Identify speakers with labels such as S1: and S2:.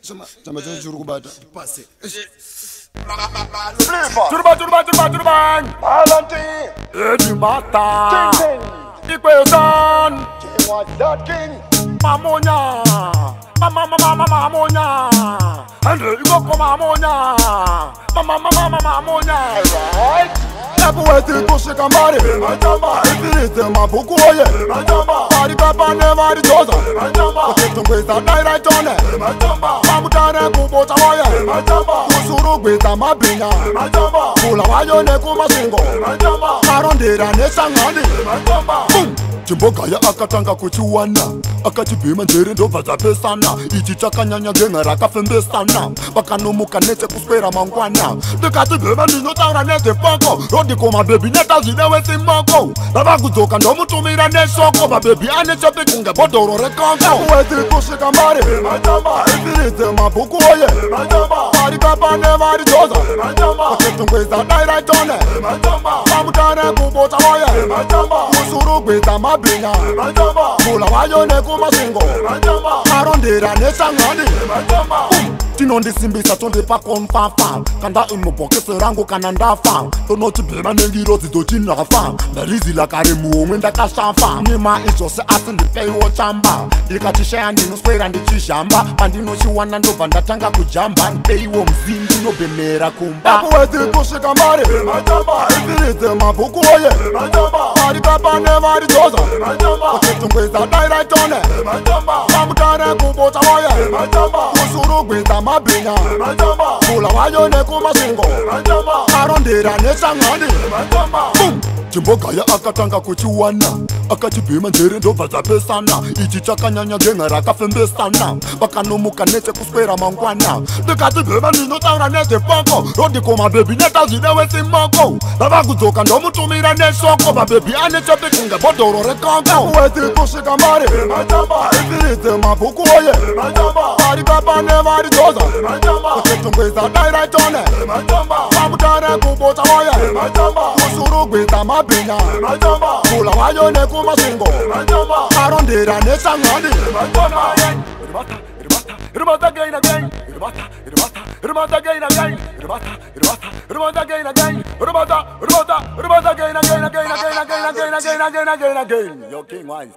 S1: Chama churu kubata.
S2: Passe.
S1: Turban.
S3: Valentine.
S1: Edi mata.
S3: King.
S1: Ikwesan.
S3: King was that king.
S1: Mamonya. Mamonya. Ande igoko mamonya. Mamonya.
S3: Alright.
S1: Ebuweti kushika mbari. Ifirite mabukuoye. Bari papa ne bari joza. Oketungweza daira tone. Mamutane kubota waye. Kusuru gweza mabinya. Kula wayo ne kumasingo. Karondera ne sangani. Boom. Chimbogaya akatanga kuchiwana. Akachibima ndere ndobva dzapesana. Ichi chakanyanya genga rakafembesana. Vakanomuka nese kuswera mangwana. Ndikati bhema ndinotaura nezepoko. Rodikoma bebi netazvine wesimoko. Vavakudzoka ndomutumira neshoko. Mabebi anechopi kunge bhodhoro rekongo. Weti kusvika mbari. Ifiridze mabhuku oye. Vari papa nevari joza. Oketungweza daira tone. Vamutane kubota oye. Kusuru gweza mabinya. Kula wayo nekumasingo. Karondera nesangani. Tinondisimbisa tondipa konfafa. Kanda imubhokisi rangu kana ndafa. Tonotibhema nengirodzi dochinafa. Ndarizila kare muomwe ndakashafa. Nima izvose asi ndipeiwo chamba. Ndikachishaya ndinoswera ndichizhamba. Pandinochiwana ndobva ndatanga kujamba. Ndipeiwo mzini ndinobhemera kumba. Weti kusvika mbari. Ifiridze mabhuku oye. Vari papa nevari joza. Oketungweza daira tone. Vamutane kubota oye. Kusuru gweza mabinya. Kula wayo nekumasingo. Karondera nesangani. Boom. Chimbogaya akatanga kuchiwana. Akachibhema ndere ndobva dzapesana. Ichi chakanyanya genga rakafembesana. Vakanomuka nese kuswera mangwana. Ndikati bhema ndinotaura nezepoko. Rodikoma bebi netazvine wesimoko. Vavakudzoka ndomutumira neshoko. Mabebi anechopi kunge bhodhoro rekongo. Weti kusvika mbari. Ifiridze mabhuku oye. Vari papa nevari joza. Oketungweza daira tone. Vamutane kubota oye. Kusuru gweza mabinya. Kula wayo nekumasingo. Karondera nesangani. Irmata again. Irmata again. Yo, King Wise.